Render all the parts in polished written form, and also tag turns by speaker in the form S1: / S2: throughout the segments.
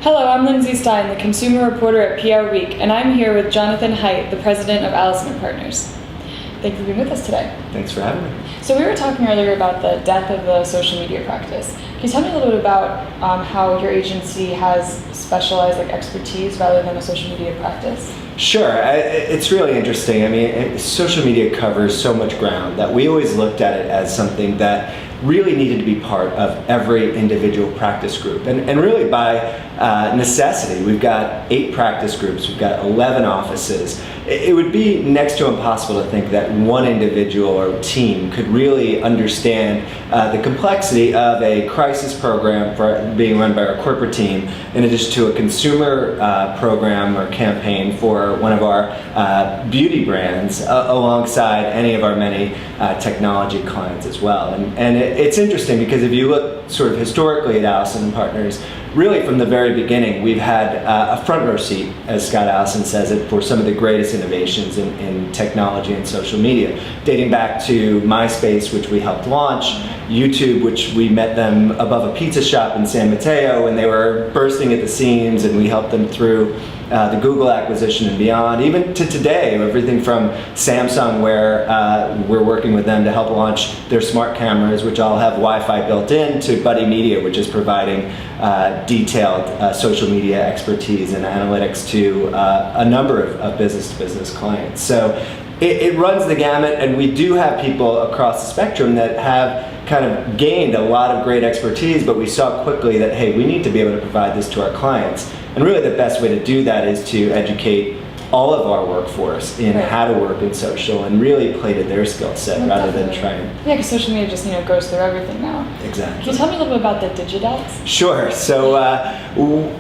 S1: Hello, I'm Lindsay Stein, the consumer reporter at PR Week, and I'm here with Jonathan Heit, the president of Allison+Partners. Thank you for being with us today.
S2: Thanks for having me.
S1: So we were talking earlier about the death of the social media practice. Can you tell me a little bit about how your agency has specialized expertise rather than a social media practice?
S2: Sure, it's really interesting. I mean, social media covers so much ground that we always looked at it as something that really needed to be part of every individual practice group. And really by necessity, we've got 8 practice groups, we've got 11 offices. It would be next to impossible to think that one individual or team could really understand the complexity of a crisis program being run by our corporate team, in addition to a consumer program or campaign for one of our beauty brands, alongside any of our many technology clients as well. And it's interesting because if you look sort of historically at Allison+Partners, really from the very beginning, we've had a front row seat, as Scott Allison says it, for some of the greatest innovations in technology and social media, dating back to MySpace, which we helped launch, YouTube, which we met them above a pizza shop in San Mateo when they were bursting at the seams, and we helped them through the Google acquisition and beyond, even to today, everything from Samsung, where we're working with them to help launch their smart cameras, which all have Wi-Fi built in, to Buddy Media, which is providing detailed social media expertise and analytics to a number of business-to-business clients. So it runs the gamut, and we do have people across the spectrum that have kind of gained a lot of great expertise, but we saw quickly that, hey, we need to be able to provide this to our clients. And really the best way to do that is to educate all of our workforce in how to work in social and really play to their skill set rather than trying.
S1: Yeah, because social media just goes through everything now.
S2: Exactly.
S1: Can you tell me a little bit about the DigiDots?
S2: Sure. So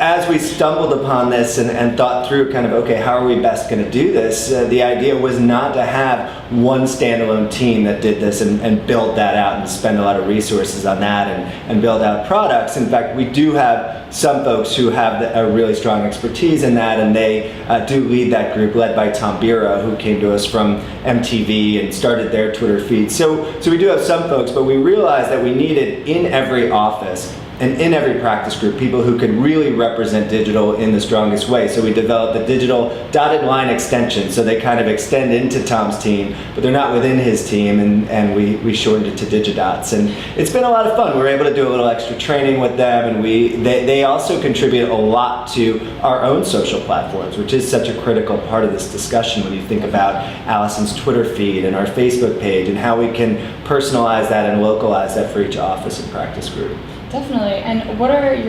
S2: as we stumbled upon this and thought through kind of, okay, how are we best going to do this? The idea was not to have one standalone team that did this and build that out and spend a lot of resources on that and build out products. In fact, we do have some folks who have a really strong expertise in that, and they do lead that group, led by Tom Bira, who came to us from MTV and started their Twitter feed. So we do have some folks, but we realized that we needed in every office and in every practice group people who could really represent digital in the strongest way. So we developed the digital dotted line extension, so they kind of extend into Tom's team, but they're not within his team, and we shortened it to DigiDots. And it's been a lot of fun. We were able to do a little extra training with them, and they also contribute a lot to our own social platforms, which is such a critical part of this discussion when you think about Allison's Twitter feed and our Facebook page and how we can personalize that and localize that for each office and practice group.
S1: Definitely. And what is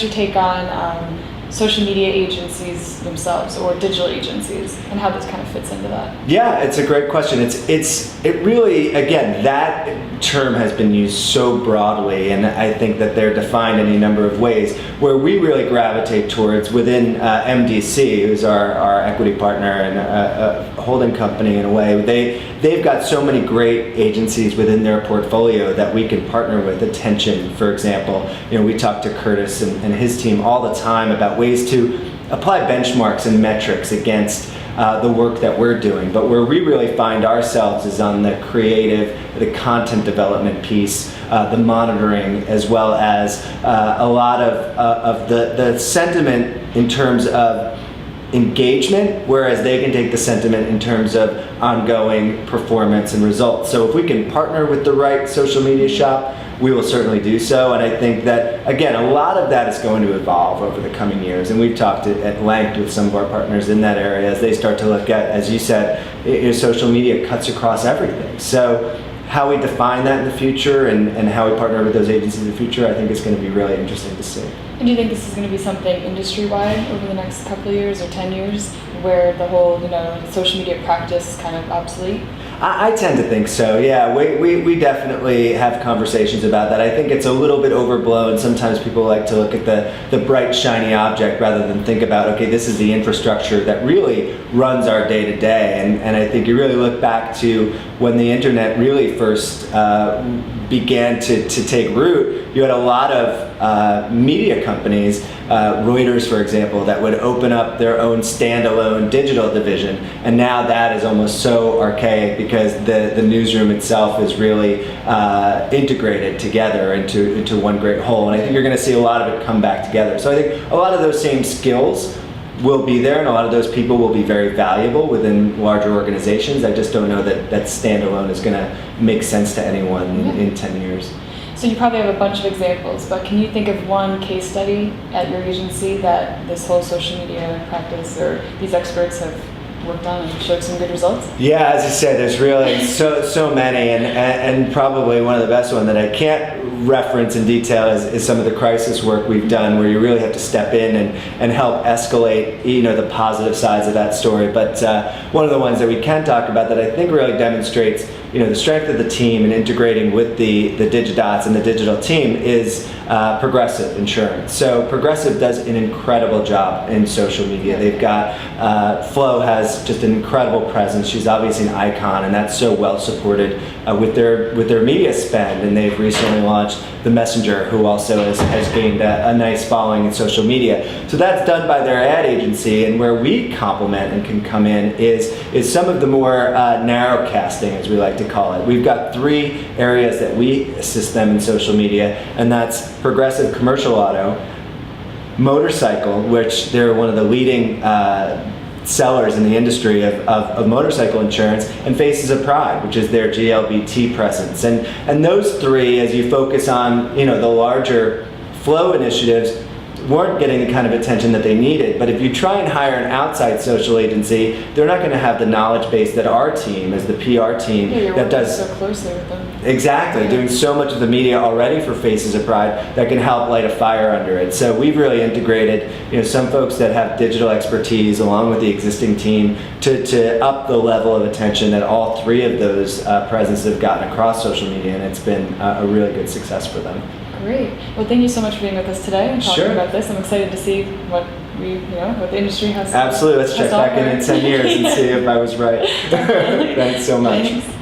S1: your take on social media agencies themselves, or digital agencies, and how this kind of fits into that?
S2: Yeah, it's a great question. It really, again, that term has been used so broadly, and I think that they're defined in a number of ways. Where we really gravitate towards within MDC, who's our equity partner and a holding company in a way, they've got so many great agencies within their portfolio that we can partner with. Attention, for example. We talk to Curtis and his team all the time about ways to apply benchmarks and metrics against the work that we're doing. But where we really find ourselves is on the creative, the content development piece, the monitoring, as well as a lot of the sentiment in terms of engagement, whereas they can take the sentiment in terms of ongoing performance and results. So if we can partner with the right social media shop, we will certainly do so. And I think that, again, a lot of that is going to evolve over the coming years. And we've talked at length with some of our partners in that area as they start to look at, as you said, social media cuts across everything. So how we define that in the future and how we partner with those agencies in the future, I think is going to be really interesting to see.
S1: And do you think this is going to be something industry-wide over the next couple of years or 10 years, where the whole social media practice is kind of obsolete?
S2: I tend to think so, yeah. We definitely have conversations about that. I think it's a little bit overblown. Sometimes people like to look at the bright, shiny object rather than think about, okay, this is the infrastructure that really runs our day-to-day. And I think you really look back to when the internet really first began to take root, you had a lot of media companies, Reuters, for example, that would open up their own standalone digital division, and now that is almost so archaic because the newsroom itself is really integrated together into one great whole, and I think you're going to see a lot of it come back together. So I think a lot of those same skills will be there, and a lot of those people will be very valuable within larger organizations. I just don't know that standalone is going to make sense to anyone in 10 years.
S1: So you probably have a bunch of examples, but can you think of one case study at your agency that this whole social media practice or these experts have worked on and showed some good results?
S2: Yeah, as I said, there's really so many, and probably one of the best one that I can't reference in detail is some of the crisis work we've done, where you really have to step in and help escalate, the positive sides of that story. But one of the ones that we can talk about that I think really demonstrates, the strength of the team and integrating with the Digidots and the digital team is Progressive Insurance. So Progressive does an incredible job in social media. They've got Flo has just an incredible presence. She's obviously an icon, and that's so well supported with their media spend. And they've recently launched the Messenger, who also has gained a nice following in social media. So that's done by their ad agency, and where we complement and can come in is some of the more narrow casting, as we like to call it. We've got 3 areas that we assist them in social media, and that's Progressive Commercial Auto, Motorcycle, which they're one of the leading sellers in the industry of motorcycle insurance, and Faces of Pride, which is their GLBT presence. And those 3, as you focus on the larger flow initiatives, weren't getting the kind of attention that they needed. But if you try and hire an outside social agency, they're not going to have the knowledge base that our team, as the PR team,
S1: that does so closely with them.
S2: Exactly, doing so much of the media already for Faces of Pride that can help light a fire under it. So we've really integrated, some folks that have digital expertise along with the existing team to up the level of attention that all 3 of those presences have gotten across social media, and it's been a really good success for them.
S1: Great. Well, thank you so much for being with us today and talking about this. I'm excited to see what what the industry has.
S2: Absolutely. Let's check back in 10 years and see if I was right. Thanks so much.
S1: Thanks.